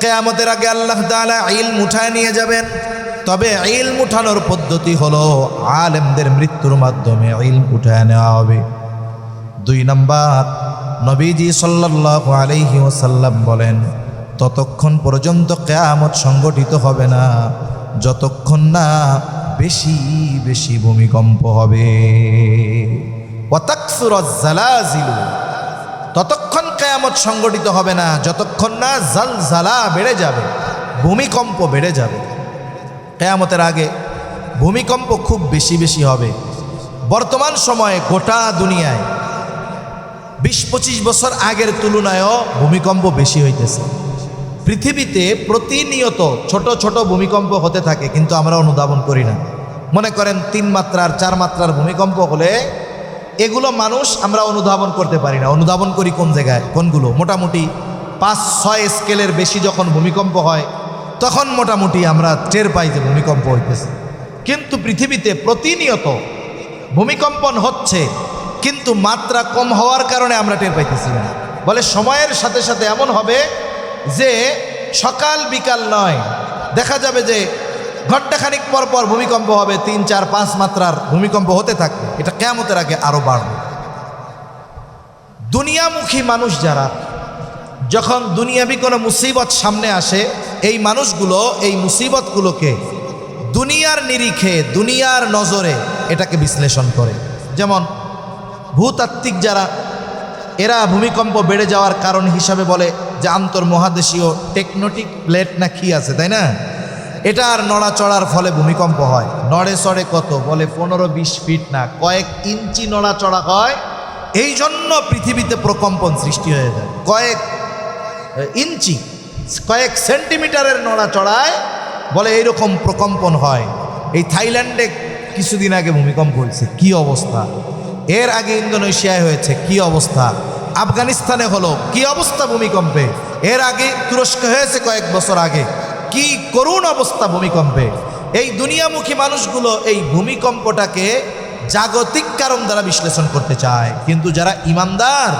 কিয়ামতের আগে আল্লাহ তাআলা ইলম উঠায় নিয়ে যাবেন। তবে ইলম উঠানোর পদ্ধতি হলো আলেমদের মৃত্যুর মাধ্যমে ইলম উঠায় নেওয়া হবে। 2 নাম্বার, নবীজি সাল্লাল্লাহু আলাইহি ওয়াসাল্লাম বলেন, ততক্ষণ পর্যন্ত কিয়ামত সংগঠিত হবে না যতক্ষণ না বেশি বেশি ভূমিকম্প হবে। ওয়াতাকসুরাজ জালাজিলু, ততক্ষণ কিয়ামত সংগঠিত হবে না যতক্ষণ না জালজালা বেড়ে যাবে, ভূমিকম্প বেড়ে যাবে। কিয়ামতের আগে ভূমিকম্প খুব বেশি বেশি হবে। বর্তমান সময়ে গোটা দুনিয়ায় 20-25 বছর আগের তুলনায়ও ভূমিকম্প বেশি হইতেছে। পৃথিবীতে প্রতিনিয়ত ছোট ছোট ভূমিকম্প হতে থাকে, কিন্তু আমরা অনুধাবন করি না। মনে করেন 3 মাত্রার 4 মাত্রার ভূমিকম্প হলে এগুলো মানুষ আমরা অনুধাবন করতে পারি না। অনুধাবন করি কোন জায়গায়, কোনগুলো? মোটামুটি 5-6 স্কেলের বেশি যখন ভূমিকম্প হয় তখন মোটামুটি আমরা টের পাই যে ভূমিকম্প হইতেছে। কিন্তু পৃথিবীতে প্রতিনিয়ত ভূমিকম্পন হচ্ছে, কিন্তু মাত্রা কম হওয়ার কারণে আমরা টের পাইতেছি না। বলে সময়ের সাথে সাথে এমন হবে যে সকাল বিকাল নয়, দেখা যাবে যে ঘণ্টাখানিক পর পর ভূমিকম্প হবে, 3, 4, 5 মাত্রার ভূমিকম্প হতে থাকবে। এটা কিয়ামতের আগে আরো বাড়বে। দুনিয়ামুখী মানুষ যারা, যখন দুনিয়াবি কোনো মুসিবত সামনে আসে, এই মানুষগুলো এই মুসিবতগুলোকে দুনিয়ার নিরিখে, দুনিয়ার নজরে এটাকে বিশ্লেষণ করে। যেমন ভূতাত্ত্বিক যারা, এরা ভূমিকম্প বেড়ে যাওয়ার কারণ হিসাবে বলে যে আন্তর্মহাদেশীয় টেকটনিক প্লেট না কি আছে, তাই না? এটার নড়াচড়ার ফলে ভূমিকম্প হয়। নড়ে চড়ে কত? বলে 15-20 ফিট না, কয়েক ইঞ্চি নড়াচড়া হয়। এই জন্য পৃথিবীতে প্রকম্পন সৃষ্টি হয়ে যায়। কয়েক ইঞ্চি, কয়েক সেন্টিমিটারের নড়াচড়ায় বলে এইরকম প্রকম্পন হয়। এই থাইল্যান্ডে কিছুদিন আগে ভূমিকম্প হয়েছে, কি অবস্থা! এর আগে ইন্দোনেশিয়ায় হয়েছে, কি অবস্থা! আফগানিস্তানে হলো, কি অবস্থা ভূমিকম্পে! এর আগে তুরস্কে হয়েছে কয়েক বছর আগে, কি করুণ অবস্থা ভূমিকম্পে! এই দুনিয়ামুখী মানুষগুলো এই ভূমিকম্পটাকে জাগতিক কারণ দ্বারা বিশ্লেষণ করতে চায়, কিন্তু যারা ইমানদার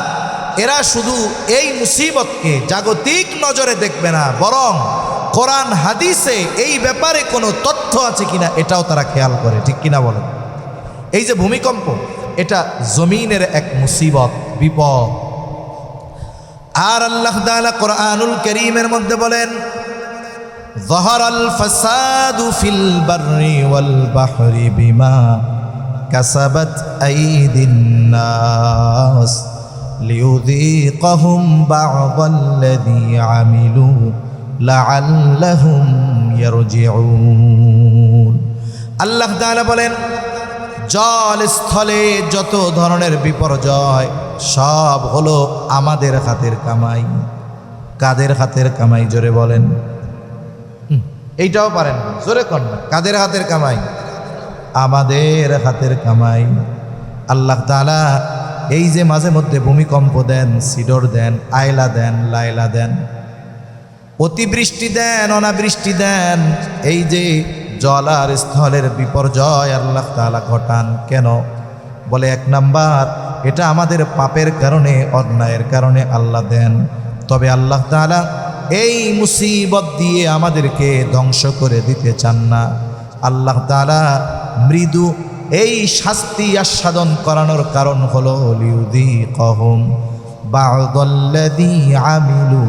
এরা শুধু এই মুসিবতকে জাগতিক নজরে দেখবে না, বরং কোরআন হাদিসে এই ব্যাপারে কোনো তথ্য আছে কিনা এটাও তারা খেয়াল করে। ঠিক কিনা বলেন? এই যে ভূমিকম্প, এটা জমিনের এক মুসিবত, বিপদ। আর আল্লাহ তাআলা কোরআনুল কারীমের মধ্যে বলেন, যাহারাল ফাসাদু ফিল বাররি ওয়াল বাহরি বিমা কাসাবাত আইদিন নাস লিয়ুযীকাহুম বা'দাল্লাযী আমিলু লাআল্লাহুম ইয়ারজিউন। আল্লাহ তাআলা বলেন, জল স্থলে যত ধরনের বিপর্যয় সব হলো আমাদের হাতের কামাই। কাদের হাতের কামাই? জোরে বলেন। এইটাও পারেন না, জোরে কর না। কাদের হাতের কামাই? আমাদের হাতের কামাই। আল্লাহ তাআলা এই যে মাঝে মধ্যে ভূমিকম্প দেন, সিডর দেন, আয়লা দেন, লায়লা দেন, অতিবৃষ্টি দেন, অনাবৃষ্টি দেন, এই যে জল আর স্থলের বিপর্যয় আল্লাহ তাআলা ঘটান কেন? বলে 1 নাম্বার, এটা আমাদের পাপের কারণে, অন্যায়ের কারণে আল্লাহ দেন। তবে আল্লাহ তাআলা এই মুসিবত দিয়ে আমাদেরকে ধ্বংস করে দিতে চান না। আল্লাহ তাআলা মৃদু এই শাস্তি আস্বাদন করানোর কারণ হলো লিয়ুযীকাহুম বা'দাল্লাযী আমিলু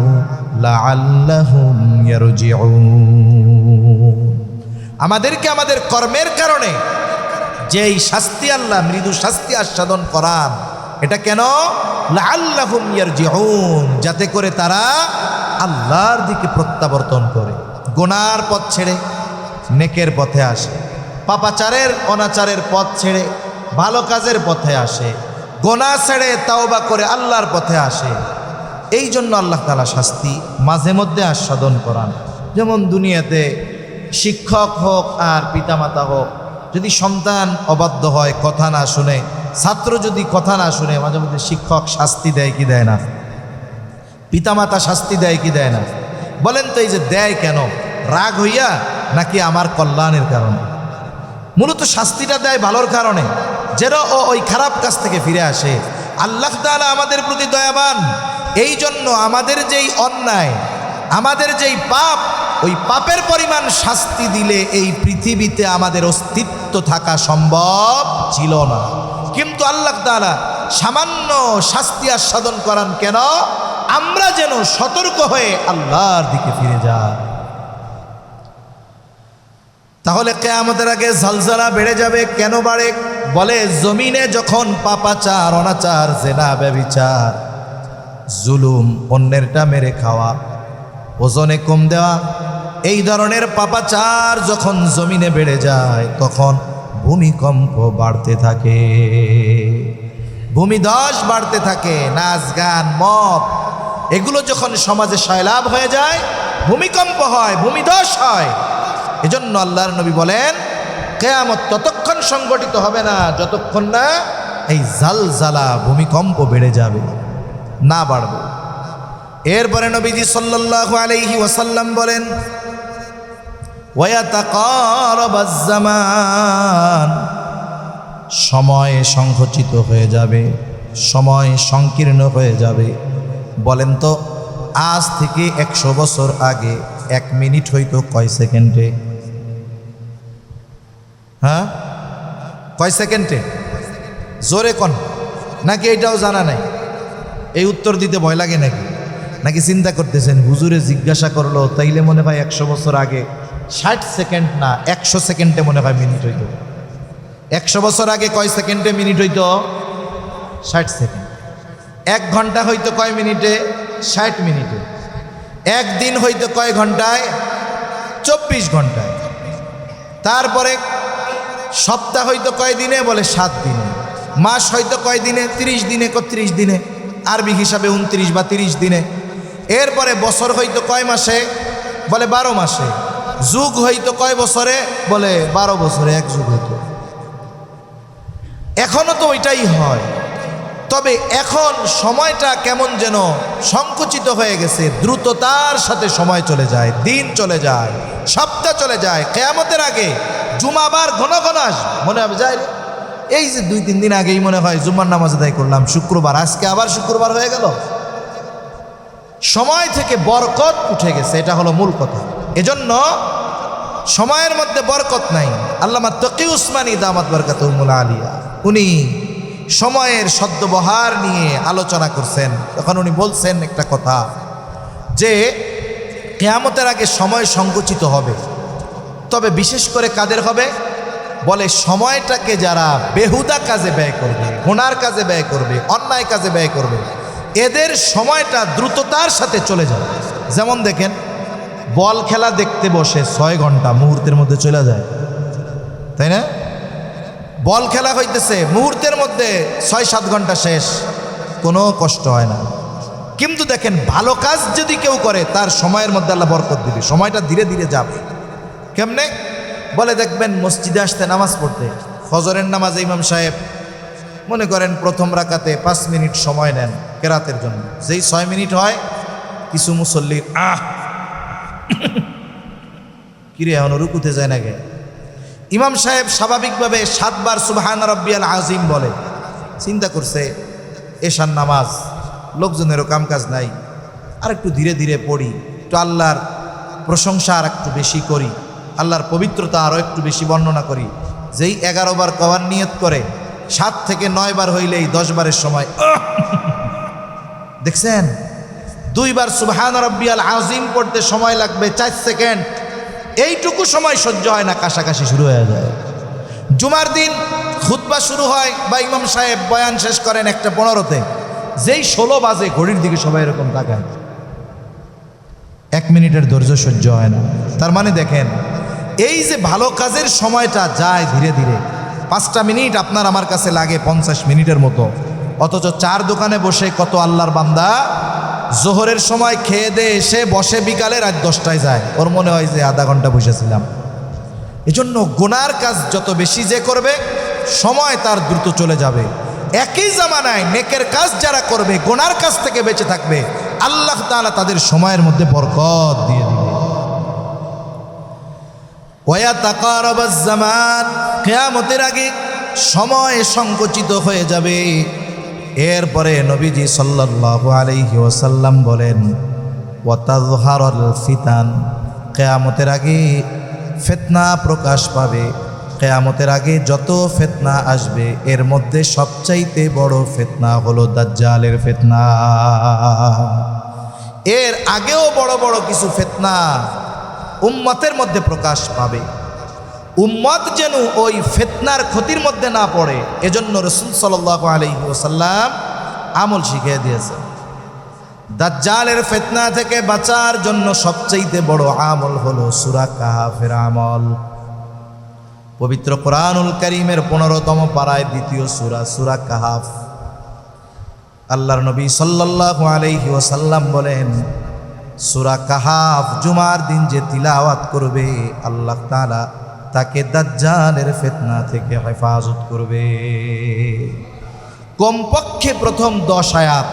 লাআল্লাহুম ইয়ারজিউন। আমাদেরকে আমাদের কর্মের কারণে যেই শাস্তি আল্লাহ মৃদু শাস্তি আস্বাদন করান, এটা কেন? লাআল্লাহুম ইয়ারজিউন, যাতে করে তারা আল্লাহর দিকে প্রত্যাবর্তন করে, গুনার পথ ছেড়ে নেকের পথে আসে, পাপাচারের অনাচারের পথ ছেড়ে ভালো কাজের পথে আসে, গুনাহ ছেড়ে তাওবা করে আল্লাহর পথে আসে। এই জন্য আল্লাহ তাআলা শাস্তি মাঝে মধ্যে আস্বাদন করান। যেমন দুনিয়াতে শিক্ষক হোক আর পিতামাতা হোক, যদি সন্তান অবাধ্য হয়, কথা না শুনে, ছাত্র যদি কথা না শুনে, মাঝে মধ্যে শিক্ষক শাস্তি দেয় কি দেয় না? পিতামাতা শাস্তি দেয় কি দেয় না? বলেন তো, এই যে দেয় কেন? রাগ হইয়া নাকি আমার কল্যাণের কারণে? মূলত শাস্তিটা দেয় ভালোর কারণে, যেন ও ওই খারাপ কাজ থেকে ফিরে আসে। আল্লাহ তাআলা আমাদের প্রতি দয়াবান, এই জন্য আমাদের যেই অন্যায় আমাদের যেই পাপ, ওই পাপের পরিমাণ শাস্তি দিলে এই পৃথিবীতে আমাদের অস্তিত্ব থাকা সম্ভব ছিল না। কিন্তু আল্লাহ তাআলা সামান্য শাস্তি আস্বাদন করান কেন? আমরা যেন সতর্ক হয়ে আল্লাহর দিকে ফিরে যাই। তাহলে কিয়ামতের আগে ঝলঝলা বেড়ে যাবে। কেন বাড়ে? বলে জমিনে যখন পাপাচার, অনাচার, জেনা, ব্যভিচার, জুলুম, অন্যেরটা মেরে খাওয়া, ওজনে কম দেওয়া, এই ধরনের পাপাচার যখন জমিনে বেড়ে যায় তখন ভূমিকম্প বাড়তে থাকে, ভূমিধস বাড়তে থাকে, নাচ গান, মদ, এগুলো যখন সমাজে সয়লাব হয়ে যায়, ভূমিকম্প হয়, ভূমিধস হয়। এজন্য আল্লাহর নবী বলেন কিয়ামত ততক্ষণ সংগঠিত হবে না যতক্ষণ না এই জালজালা, ভূমিকম্প বেড়ে যাবে, না বাড়বে। এরপরে নবীজি সাল্লাল্লাহু আলাইহি ওয়াসাল্লাম বলেন ওয়ায়াতাকারাবাজ জামান, সময় সংকুচিত হয়ে যাবে, সময় সংকীর্ণ হয়ে যাবে। বলেন তো আজ থেকে 100 বছর আগে 1 মিনিট হইতো কয় সেকেন্ডে? হ্যাঁ, কয় সেকেন্ডে? জোরে কোন, নাকি এটাও জানা নাই? এই উত্তর দিতে ভয় লাগে নাকি? নাকি চিন্তা করতেছেন হুজুরে জিজ্ঞাসা করলো তাইলে মনে হয় 100 বছর আগে 60 সেকেন্ড না 100 সেকেন্ডে মনে হয় মিনিট হইতো। 100 বছর আগে কয় সেকেন্ডে মিনিট হইতো? 60 সেকেন্ড। 1 ঘন্টা হইতো কয় মিনিটে? 60 মিনিটে। একদিন হইতো কয় ঘন্টায়? 24 ঘন্টায়। তারপরে সপ্তাহ হইতো কয় দিনে? বলে 7 দিনে। মাস হইতো কয় দিনে? 30 দিনে, 31 দিনে, আরবি হিসাবে 29 বা 30 দিনে। এরপরে বছর হইতো কয় মাসে? বলে 12 মাসে। যুগ হইতো কয় বছরে? বলে 12 বছরে 1 যুগ হইতো। এখনো তো ওইটাই হয়, তবে এখন সময়টা কেমন যেন সংকুচিত হয়ে গেছে, দ্রুততার সাথে সময় চলে যায়, দিন চলে যায়, সপ্তাহ চলে যায়। কিয়ামতের আগে জুমাবার ঘন ঘন আসবে, মনে হবে যায় এই যে 2-3 দিন আগেই মনে হয় জুম্মার নামাজ আদায় করলাম, শুক্রবার, আজকে আবার শুক্রবার হয়ে গেল। সময় থেকে বরকত উঠে গেছে, এটা হলো মূল কথা। এজন্য সময়ের মধ্যে বরকত নাই। আল্লামা তকি উসমানী দামাত বরকাতুহুল আলিয়া উনি সময়ের সদ্ব্যবহার নিয়ে আলোচনা করছেন। তখন উনি বলছেন একটা কথা যে কিয়ামতের আগে সময় সংকুচিত হবে, তবে বিশেষ করে কাদের হবে? বলে সময়টাকে যারা বেহুদা কাজে ব্যয় করবে, গুনার কাজে ব্যয় করবে, অন্যায় কাজে ব্যয় করবে, এদের সময়টা দ্রুততার সাথে চলে যাবে। যেমন দেখেন বল খেলা দেখতে বসে 6 ঘন্টা মুহূর্তের মধ্যে চলে যায়, তাই না? বল খেলা হইতেছে, মুহূর্তের মধ্যে 6-7 ঘন্টা শেষ, কোনো কষ্ট হয় না। কিন্তু দেখেন ভালো কাজ যদি কেউ করে তার সময়ের মধ্যে আল্লাহ বরকত দিবে, সময়টা ধীরে ধীরে যাবে। কেমনে? বলে দেখবেন মসজিদে আসতে নামাজ পড়তে, ফজরের নামাজে ইমাম সাহেব মনে করেন প্রথম রাকাতে 5 মিনিট সময় নেন কেরাতের জন্য। যেই 6 মিনিট হয় কিছু মুসল্লির কিরে এখন রুকুতে যায় না গে? ইমাম সাহেব স্বাভাবিকভাবে 7 বার সুবহান রাব্বিয়াল আযীম বলে। চিন্তা করছে এশার নামাজ, লোকজনেরও কামকাজ নাই, আর একটু ধীরে ধীরে পড়ি, একটু আল্লাহর প্রশংসা আর একটু বেশি করি, আল্লাহর পবিত্রতা আরও একটু বেশি বর্ণনা করি। যেই 11 বার কওয়ার নিয়ত করে 7 থেকে 9 বার হইলেই 10 বারের সময় দেখছেন 2 বার সুবহান রাব্বিয়াল আযীম পড়তে সময় লাগবে 4 সেকেন্ড। এইটুকু সময় সহ্য হয় না, কাশাকাশি শুরু হয়ে যায়। জুমার দিন খুতবা শুরু হয় বা ইমাম সাহেব বয়ান শেষ করেন 1:15-তে, যেই 16 বাজে ঘড়ির দিকে সবাই এরকম তাকায়, 1 মিনিটের ধৈর্য সহ্য হয় না। তার মানে দেখেন এই যে ভালো কাজের সময়টা যায় ধীরে ধীরে। 5টা মিনিট আপনার আমার কাছে লাগে 50 মিনিটের মতো, অথচ 4 দোকানে বসে কত আল্লাহর বান্দা জোহরের সময় খেয়ে দিয়ে এসে বসে বিকালে রাত 10টায় যায়, ওর মনে হয় যে আধা ঘন্টা বসেছিলাম। এজন্য গুনার কাজ যত বেশি যে করবে সময় তার দ্রুত চলে যাবে। একই জামানায় নেকের কাজ যারা করবে, গুনার কাজ থেকে বেঁচে থাকবে, আল্লাহ তাআলা তাদের সময়ের মধ্যে বরকত দিয়ে দিবে। ওয়ায়াতাকারাবাজ জামান, কিয়ামতের আগে সময় সংকুচিত হয়ে যাবে। এরপরে নবীজি সাল্লাল্লাহু আলাইহি ওয়াসাল্লাম বলেন ওয়াতাযহারুল ফিতান, কিয়ামতের আগে ফিতনা প্রকাশ পাবে। কিয়ামতের আগে যত ফিতনা আসবে এর মধ্যে সবচাইতে বড় ফিতনা হলো দাজ্জালের ফিতনা। এর আগেও বড় বড় কিছু ফিতনা উম্মতের মধ্যে প্রকাশ পাবে। উম্মত যেন ওই ফিতনার ক্ষতির মধ্যে না পড়ে, এজন্য রাসূল সাল্লাল্লাহু আলাইহি ওয়াসাল্লাম আমল শিখিয়ে দিয়েছেন। দাজ্জালের ফিতনা থেকে বাঁচার জন্য সবচেয়ে বড় আমল হলো সূরা কাহাফের আমল। পবিত্র কোরআনুল কারীমের 15তম পারায় দ্বিতীয় সূরা, সূরা কাহাফ। আল্লাহর নবী সাল্লাল্লাহু আলাইহি ওয়াসাল্লাম বলেন, সূরা কাহাফ জুমার দিন যে তিলাওয়াত করবে আল্লাহ তাআলা তাকে দাজ্জালের ফিতনা থেকে হেফাজত করবে। কমপক্ষে প্রথম 10 আয়াত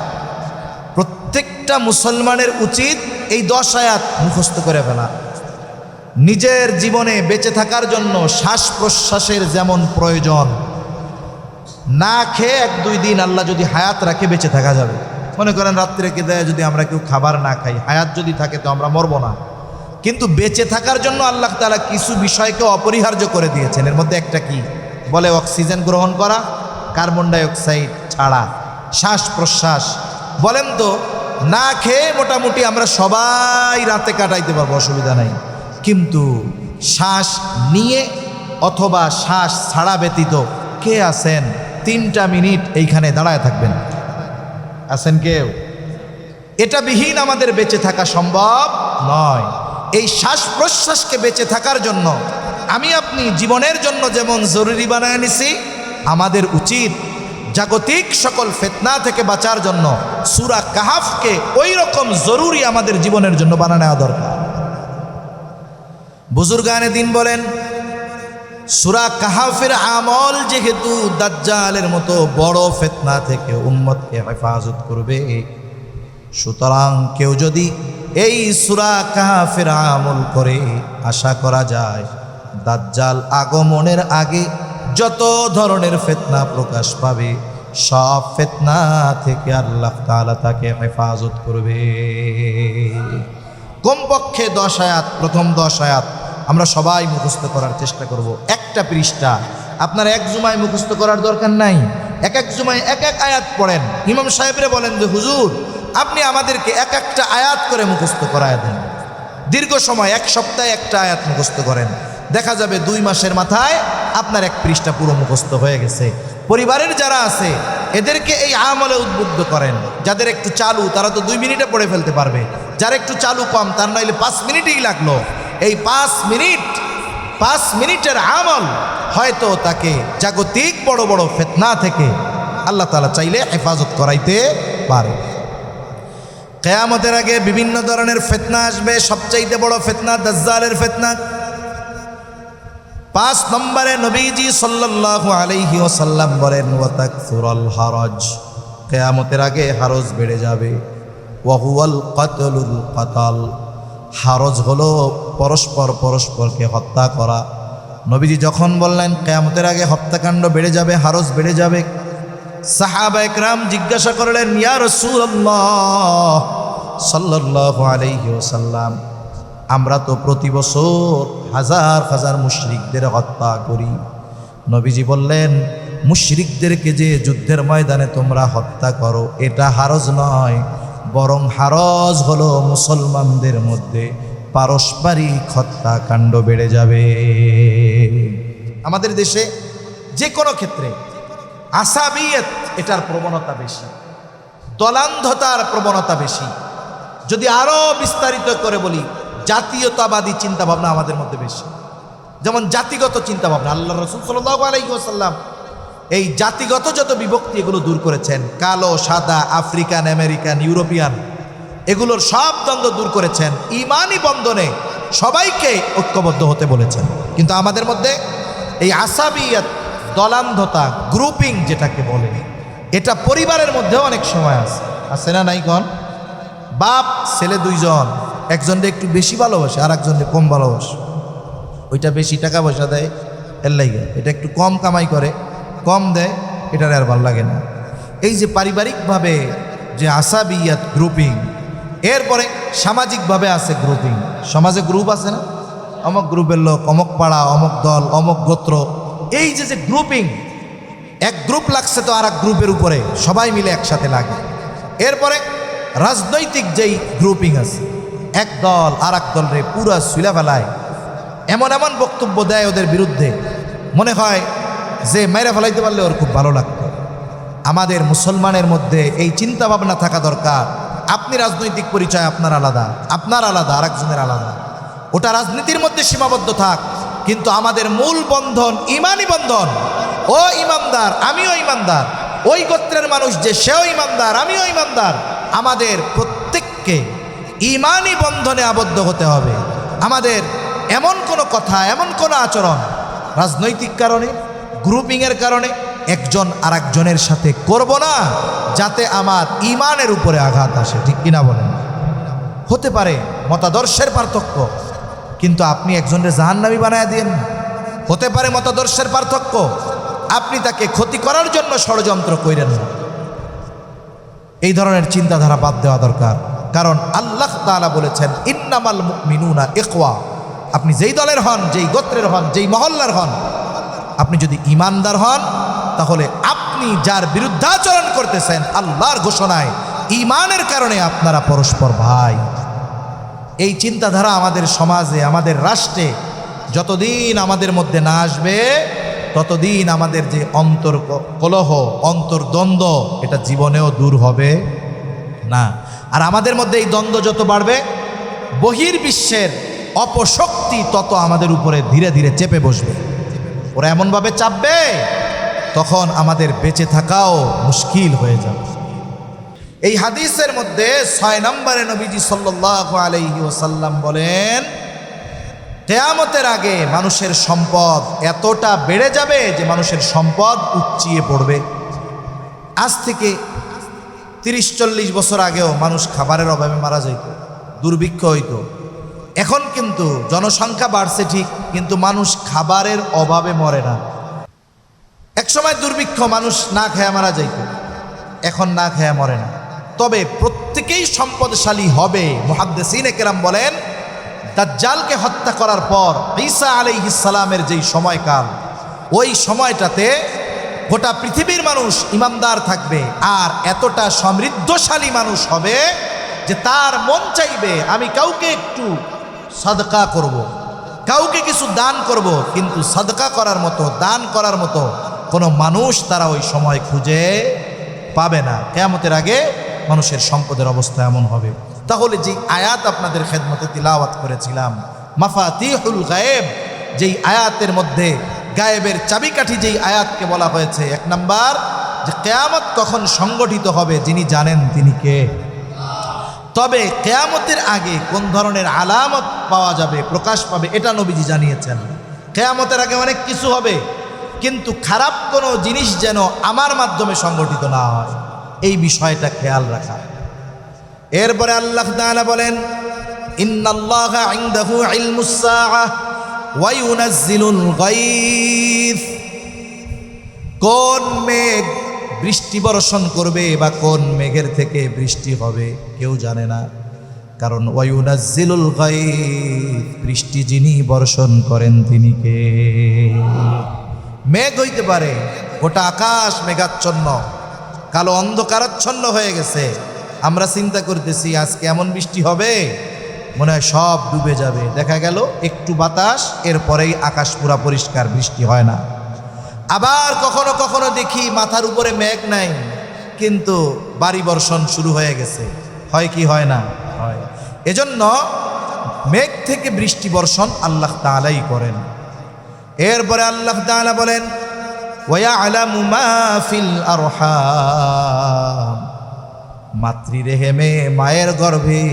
প্রত্যেকটা মুসলমানের উচিত এই 10 আয়াত মুখস্থ করে ফেলা। নিজের জীবনে বেঁচে থাকার জন্য শ্বাস প্রশ্বাসের যেমন প্রয়োজন, না খেয়ে 1-2 দিন আল্লাহ যদি হায়াত রাখে বেঁচে থাকা যাবে। মনে করেন রাত্রে কে দেয় যদি আমরা কেউ খাবার না খাই, হায়াত যদি থাকে তো আমরা মরবো না। কিন্তু বেঁচে থাকার জন্য আল্লাহ তাআলা কিছু বিষয়কে অপরিহার্য করে দিয়েছেন। এর মধ্যে একটা কি বলে, অক্সিজেন গ্রহণ করা, কার্বন ডাই অক্সাইড ছাড়া, শ্বাস প্রশ্বাস। বলেন তো, না খেয়ে মোটামুটি আমরা সবাই রাতে কাটাইতে পারবো, অসুবিধা নাই। কিন্তু শ্বাস নিয়ে অথবা শ্বাস ছাড়া ব্যতীত কে আছেন 3টা মিনিট এইখানে দাঁড়ায় থাকবেন? আছেন কেউ? এটা বিহীন আমাদের বেঁচে থাকা সম্ভব নয়। এই শ্বাস প্রশ্বাসকে বেঁচে থাকার জন্য আমি আপনি জীবনের জন্য যেমন জরুরি বানায় নিছি, আমাদের উচিত জাগতিক সকল ফিতনা থেকে বাঁচার জন্য সূরা কাহাফকে ওই রকম জরুরি আমাদের জীবনের জন্য বানানো দরকার। বুজুর্গানে দিন বলেন, সূরা কাহাফের আমল যেহেতু দাজ্জালের মতো বড় ফিতনা থেকে উম্মতকে হেফাজত করবে, সুতরাং কেউ যদি এই সূরা কাহাফের আমল করে আশা করা যায় দাজ্জাল আগমনের আগে যত ধরনের ফিতনা প্রকাশ পাবে সব ফিতনা থেকে আল্লাহ তাআলা তাকে হেফাজত করবে। কমপক্ষে 10 আয়াত, প্রথম 10 আয়াত আমরা সবাই মুখস্থ করার চেষ্টা করব। একটা পৃষ্ঠা আপনার এক জুমায় মুখস্থ করার দরকার নাই, এক জুমায় এক আয়াত পড়েন। ইমাম সাহেবরে বলেন যে হুজুর আপনি আমাদেরকে একটা আয়াত করে মুখস্থ করায় দেন। দীর্ঘ সময় 1 সপ্তাহে একটা আয়াত মুখস্থ করেন, দেখা যাবে 2 মাসের মাথায় আপনার 1 পৃষ্ঠা পুরো মুখস্থ হয়ে গেছে। পরিবারের যারা আছে এদেরকে এই আমলে উদ্বুদ্ধ করেন। যাদের একটু চালু তারা তো 2 মিনিটে পড়ে ফেলতে পারবে, যারা একটু চালু কম তার নইলে 5 মিনিটই লাগলো। এই 5 মিনিটের আমল হয়তো তাকে জাগতিক বড় বড় ফিতনা থেকে আল্লাহ তাআলা চাইলে হেফাজত করাইতে পারে। কিয়ামতের আগে বিভিন্ন ধরনের ফিতনা আসবে, সবচাইতে বড় ফিতনা দাজ্জালের ফিতনা। 5 নম্বরে নবীজি সাল্লাল্লাহু আলাইহি ওয়াসাল্লাম বলেন, ওয়াতাকসুরুল হারাজ, কিয়ামতের আগে হারজ বেড়ে যাবে। ওয়া হুয়াল কাতলুল কাতাল, হারজ হলো পরস্পরকে হত্যা করা। নবীজি যখন বললেন কিয়ামতের আগে হত্যাকাণ্ড বেড়ে যাবে, হারজ বেড়ে যাবে, সাহাবা একরাম জিজ্ঞাসা করলেন, ইয়া রাসূলুল্লাহ সাল্লাল্লাহু আলাইহি ওয়াসাল্লাম, আমরা তো প্রতি বছর হাজার মুশরিকদের হত্যা করি। নবীজি বললেন, মুশরিকদেরকে যে যুদ্ধের ময়দানে তোমরা হত্যা করো এটা হারজ নয়, বরং হারজ হলো মুসলমানদের মধ্যে পারস্পরিক হত্যাকাণ্ড বেড়ে যাবে। আমাদের দেশে যে কোনো ক্ষেত্রে আসাবিয়ত এটার প্রবণতা বেশি, দলান্ধতার প্রবণতা বেশি। যদি আরো বিস্তারিত করে বলি, জাতীয়তাবাদী চিন্তাভাবনা আমাদের মধ্যে বেশি। যেমন জাতিগত চিন্তাভাবনা, আল্লাহ রাসূল সাল্লাল্লাহু আলাইহি ওয়াসাল্লাম এই জাতিগত যত বিভক্তি এগুলো দূর করেছেন। কালো সাদা, আফ্রিকান আমেরিকান ইউরোপিয়ান এগুলোর সব দ্বন্দ্ব দূর করেছেন। ইমানি বন্ধনে সবাইকে ঐক্যবদ্ধ হতে বলেছেন। কিন্তু আমাদের মধ্যে এই আসাবিয়ত, দলান্ধতা, গ্রুপিং যেটাকে বলে, এটা পরিবারের মধ্যেও অনেক সময় আছে না নাই? কোন বাপ ছেলে 2 জন, একজনকে একটু বেশি ভালোবাসে আর একজনকে কম ভালোবাসে। ওইটা বেশি টাকা পয়সা দেয় এর লাগে, এটা একটু কম কামাই করে, কম দেয়, এটার আর ভালো লাগে না। এই যে পারিবারিকভাবে যে আসাবিয়াত গ্রুপিং, এরপরে সামাজিকভাবে আছে গ্রুপিং। সমাজে গ্রুপ আছে না, অমুক গ্রুপের লোক, অমুক পাড়া, অমুক দল, অমুক গোত্র, এই যে যে গ্রুপিং, এক গ্রুপ লাগছে তো আর এক গ্রুপের উপরে, সবাই মিলে একসাথে লাগে। এরপরে রাজনৈতিক যেই গ্রুপিং আছে, এক দল আর এক দল রে পুরা সুইলা ফেলায়, এমন এমন বক্তব্য দেয় ওদের বিরুদ্ধে, মনে হয় যে মেরে ফেলাইতে পারলে ওর খুব ভালো লাগতো। আমাদের মুসলমানের মধ্যে এই চিন্তা ভাবনা থাকা দরকার। আপনি রাজনৈতিক পরিচয় আপনার আলাদা, আপনার আলাদা, আরেকজনের আলাদা, ওটা রাজনীতির মধ্যে সীমাবদ্ধ থাক, কিন্তু আমাদের মূল বন্ধন ইমানি বন্ধন। ও ইমানদার, আমিও ইমানদার, ওই গোত্রের মানুষ যে সেও ইমানদার, আমিও ইমানদার। আমাদের প্রত্যেককে ইমানি বন্ধনে আবদ্ধ হতে হবে। আমাদের এমন কোনো কথা, এমন কোনো আচরণ রাজনৈতিক কারণে, গ্রুপিংয়ের কারণে একজন আর একজনের সাথে করব না, যাতে আমার ইমানের উপরে আঘাত আসে। ঠিক কিনা বলেন? হতে পারে মতাদর্শের পার্থক্য, কিন্তু আপনি একজনের জাহান্নামী বানায় দিয়েন না। হতে পারে মতাদর্শের পার্থক্য, আপনি তাকে ক্ষতি করার জন্য ষড়যন্ত্র করেন না। এই ধরনের চিন্তাধারা বাদ দেওয়া দরকার। কারণ আল্লাহ তাআলা বলেছেন, ইন্নামাল মুমিনুনা ইখওয়া। আপনি যেই দলের হন, যেই গোত্রের হন, যেই মহল্লার হন, আপনি যদি ইমানদার হন, তাহলে আপনি যার বিরুদ্ধাচরণ করতেছেন, আল্লাহর ঘোষণায় ইমানের কারণে আপনারা পরস্পর ভাই। এই চিন্তাধারা আমাদের সমাজে, আমাদের রাষ্ট্রে যতদিন আমাদের মধ্যে না আসবে, ততদিন আমাদের যে কলহ, অন্তর্দ্বন্দ্ব, এটা জীবনেও দূর হবে না। আর আমাদের মধ্যে এই দ্বন্দ্ব যত বাড়বে, বহির্বিশ্বের অপশক্তি তত আমাদের উপরে ধীরে ধীরে চেপে বসবে। ওরা এমনভাবে চাপবে, তখন আমাদের বেঁচে থাকাও মুশকিল হয়ে যাবে। এই হাদিসের মধ্যে 6 নম্বরে নবীজি সাল্লাল্লাহু আলাইহি ওয়াসাল্লাম বলেন, কিয়ামতের আগে মানুষের সম্পদ এতটা বেড়ে যাবে যে মানুষের সম্পদ উপচিয়ে পড়বে। আজ থেকে 30-40 বছর আগেও মানুষ খাবারের অভাবে মারা যেত, দুর্ভিক্ষ হইতো। এখন কিন্তু জনসংখ্যা বাড়ছে ঠিক, কিন্তু মানুষ খাবারের অভাবে মরে না। একসময় দুর্ভিক্ষ, মানুষ না খেয়ে মারা যাইত, এখন না খেয়ে মরে না। তবে প্রত্যেকেই সম্পদশালী হবে। মুহাদ্দিসিনে কেরাম বলেন, দাজ্জালকে হত্যা করার পর ঈসা আলাইহিস সালামের যেই সময়কাল, ওই সময়টাতে গোটা পৃথিবীর মানুষ ইমানদার থাকবে, আর এতটা সমৃদ্ধশালী মানুষ হবে যে তার মন চাইবে আমি কাউকে একটু সাদকা করব, কাউকে কিছু দান করব, কিন্তু সাদকা করার মতো, দান করার মতো কোনো মানুষ তারা ওই সময় খুঁজে পাবে না। কিয়ামতের আগে মানুষের সম্পদের অবস্থা এমন হবে। তাহলে যেই আয়াত আপনাদের খেদমতে তিলাওয়াত করেছিলাম, মাফাতিহুল গায়েব, যেই আয়াতের মধ্যে গায়েবের চাবিকাঠি যেই আয়াতকে বলা হয়েছে, 1 নাম্বার, যে কিয়ামত কখন সংগঠিত হবে যিনি জানেন তিনি কে। তবে কিয়ামতের আগে কোন ধরনের আলামত পাওয়া যাবে, প্রকাশ পাবে, এটা নবীজি জানিয়েছেন। কিয়ামতের আগে অনেক কিছু হবে, কিন্তু খারাপ কোনো জিনিস যেন আমার মাধ্যমে সংগঠিত না হয়, এই বিষয়টা খেয়াল রাখা। এরপরে আল্লাহ তাআলা বলেন, ইন্নাল্লাহা ইনদাহু ইলমুস সাআহ ওয়া ইউনাজ্জিলুল গায়থ। কোন মেঘ বৃষ্টি বর্ষণ করবে বা কোন মেঘের থেকে বৃষ্টি হবে কেউ জানে না, কারণ ওয়া ইউনাজ্জিলুল গায়থ, বৃষ্টি যিনি বর্ষণ করেন তিনি কে। মেঘ হইতে পারে গোটা আকাশ মেঘাচ্ছন্ন, কালো অন্ধকারাচ্ছন্ন হয়ে গেছে, আমরা চিন্তা করতেছি আজকে এমন বৃষ্টি হবে, মনে হয় সব ডুবে যাবে। দেখা গেল একটু বাতাস, এরপরেই আকাশ পুরা পরিষ্কার, বৃষ্টি হয় না। আবার কখনো কখনো দেখি মাথার উপরে মেঘ নাই, কিন্তু বাড়ি বর্ষণ শুরু হয়ে গেছে। হয় কি হয় না? হয়। এজন্য মেঘ থেকে বৃষ্টি বর্ষণ আল্লাহ তাআলাই করেন। এরপরে আল্লাহ তাআলা বলেন, ওয়ায়ালামু মা ফিল আরহাম। মাতৃরেহেমে, মায়ের গর্ভে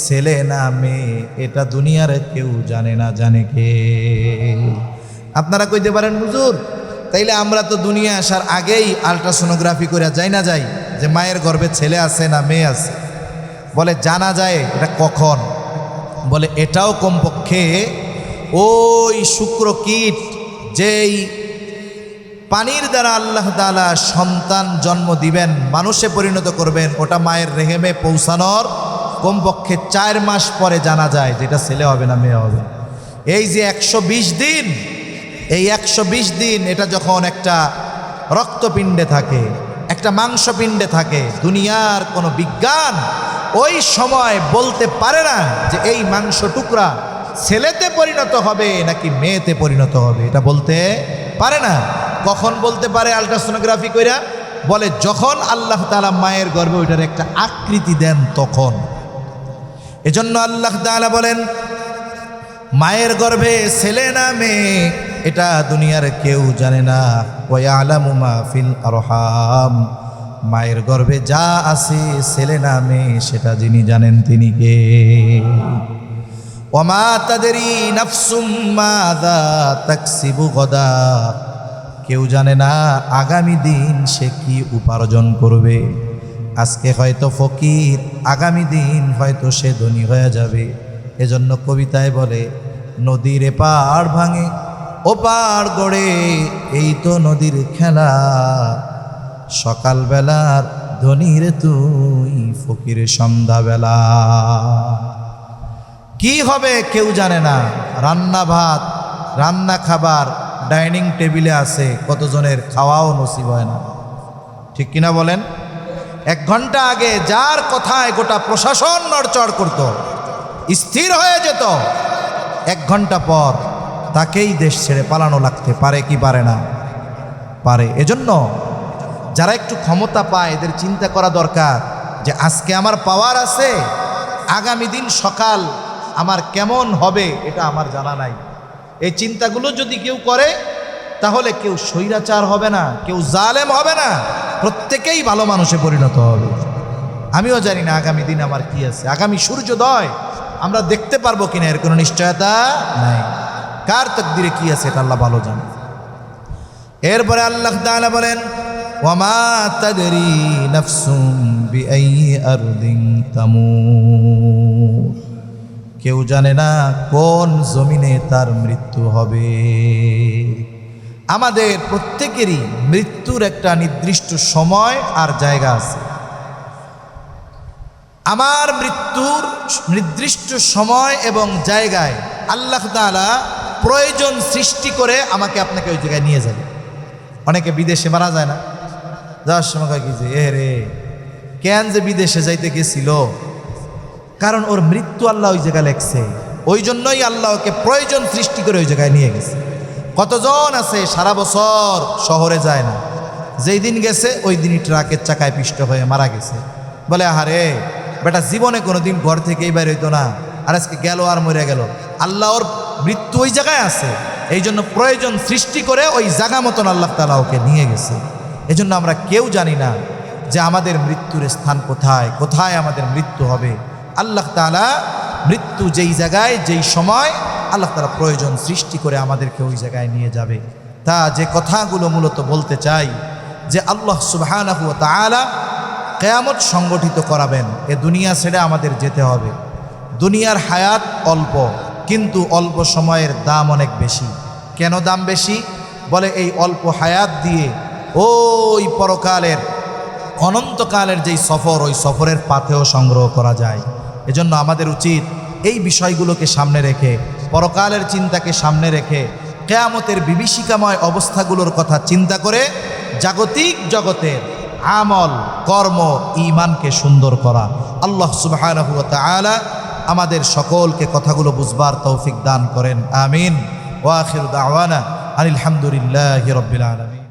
ছেলে না মেয়ে, এটা দুনিয়ার কেউ জানে না, জানে কে? আপনারা কইতে পারেন, হুজুর তাইলে আমরা তো দুনিয়া আসার আগেই আলট্রাসোনোগ্রাফি করে যাই না যাই যে মায়ের গর্ভে ছেলে আছে না মেয়ে আছে? বলে জানা যায়, এটা কখন? বলে এটাও কমপক্ষে ওই শুক্রকীট যেই পানির দ্বারা আল্লাহ তাআলা সন্তান জন্ম দিবেন, মানুষে পরিণত করবেন, ওটা মায়ের রেহেমে পৌঁছানোর কমপক্ষে 4 মাস পরে জানা যায় যেটা ছেলে হবে না মেয়ে হবে। এই যে 120 দিন, এই 120 দিন এটা যখন একটা রক্তপিণ্ডে থাকে, একটা মাংসপিণ্ডে থাকে, দুনিয়ার কোনো বিজ্ঞান ওই সময় বলতে পারে না যে এই মাংস টুকরা ছেলেতে পরিণত হবে নাকি মেয়েতে পরিণত হবে, এটা বলতে পারে না। কখন বলতে পারে? আলট্রাসোনোগ্রাফি কইরা বলে যখন আল্লাহ তাআলা মায়ের গর্ভে ওইটার একটা আকৃতি দেন তখন। এজন্য আল্লাহ তাআলা বলেন মায়ের গর্ভে ছেলে না মেয়ে এটা দুনিয়ার কেউ জানে না। ওয়া ইয়ালামু মা ফিল আরহাম, মায়ের গর্ভে যা আছে ছেলে না মেয়ে সেটা যিনি জানেন তিনি কে। ওয়া মা তাদরি নাফসুম মাযা তাকসিবু গাদা, কেউ জানে না আগামী দিন সে কি উপার্জন করবে। আজকে হয়তো ফকির, আগামী দিন হয়তো সে ধনী হয়ে যাবে। এজন্য কবিতায় বলে নদীর এপার ভাঙে ওপার গড়ে, এই তো নদীর খেলা, সকালবেলার ধনীর তুই ফকির সন্ধ্যাবেলা। কি হবে কেউ জানে না। রান্না ভাত, রান্না খাবার ডাইনিং টেবিলে আছে, কতজনের খাওয়াও নসিব হয় না, ঠিক কিনা বলেন? 1 ঘন্টা আগে যার কথায় গোটা প্রশাসন নড়চড় করত, স্থির হয়ে যেত, 1 ঘন্টা পর তাকেই দেশ ছেড়ে পালানো লাগতে পারে কি পারে না? পারে। এজন্য যারা একটু ক্ষমতা পায় এদের চিন্তা করা দরকার যে আজকে আমার পাওয়ার আছে, আগামী দিন সকাল আমার কেমন হবে এটা আমার জানা নাই। এই চিন্তাগুলো যদি কেউ করে তাহলে কেউ স্বৈরাচার হবে না, কেউ জালেম হবে না, প্রত্যেকেই ভালো মানুষে পরিণত হবে। আমিও জানি না আগামী দিন আমার কি আছে, আগামী সূর্যোদয় আমরা দেখতে পারবো কিনা এর কোনো নিশ্চয়তা নাই। কার তাকদিরে কি আছে এটা আল্লাহ ভালো জানে। এরপরে আল্লাহ তাআলা বলেন ওয়ামা তাদরি নাফসুম বিআইয়ি আরদিন তামুত, কেউ জানে না কোন জমিনে তার মৃত্যু হবে। আমাদের প্রত্যেকেরই মৃত্যুর একটা নির্দিষ্ট সময় আর জায়গা আছে। আমার মৃত্যুর নির্দিষ্ট সময় এবং জায়গায় আল্লাহ তাআলা প্রয়োজন সৃষ্টি করে আমাকে আপনাকে ওই জায়গায় নিয়ে যাবে। অনেকে বিদেশে মারা যায় না, যাওয়ার সময় কি যে রে কেন যে বিদেশে যাইতে গেছিল, কারণ ওর মৃত্যু আল্লাহ ওই জায়গায় লেখছে, ওই জন্যই আল্লাহ ওকে প্রয়োজন সৃষ্টি করে ওই জায়গায় নিয়ে গেছে। কতজন আছে সারা বছর শহরে যায় না, যেই দিন গেছে ওই দিনই ট্রাকের চাকায় পিষ্ট হয়ে মারা গেছে। বলে আহারে বেটা জীবনে কোনো দিন ঘর থেকেই বাইর হইতো না, আর আজকে গেল আর মরে গেল। আল্লাহ ওর মৃত্যু ওই জায়গায় আছে, এই জন্য প্রয়োজন সৃষ্টি করে ওই জায়গা মতন আল্লাহ তাআলা ওকে নিয়ে গেছে। এই জন্য আমরা কেউ জানি না যে আমাদের মৃত্যুর স্থান কোথায়, কোথায় আমাদের মৃত্যু হবে। আল্লাহ তাআলা মৃত্যু যেই জায়গায় যেই সময় আল্লাহ তাআলা প্রয়োজন সৃষ্টি করে আমাদেরকে ওই জায়গায় নিয়ে যাবে। তা যে কথাগুলো মূলত বলতে চাই যে আল্লাহ সুবহানাহু ওয়া তাআলা কিয়ামত সংগঠিত করাবেন, এ দুনিয়া ছেড়ে আমাদের যেতে হবে। দুনিয়ার হায়াত অল্প, কিন্তু অল্প সময়ের দাম অনেক বেশি। কেন দাম বেশি? বলে এই অল্প হায়াত দিয়ে ওই পরকালের অনন্তকালের যেই সফর, ওই সফরের পাথেও সংগ্রহ করা যায়। এজন্য আমাদের উচিত এই বিষয়গুলোকে সামনে রেখে, পরকালের চিন্তাকে সামনে রেখে, কিয়ামতের বিভীষিকাময় অবস্থাগুলোর কথা চিন্তা করে জাগতিক জগতের আমল, কর্ম, ঈমানকে সুন্দর করা। আল্লাহ সুবহানাহু ওয়া তাআলা আমাদের সকলকে কথাগুলো বুঝবার তৌফিক দান করেন। আমিন। ওয়া আখিরু দাওয়ানা আনিল হামদুলিল্লাহি রাব্বিল আলামিন।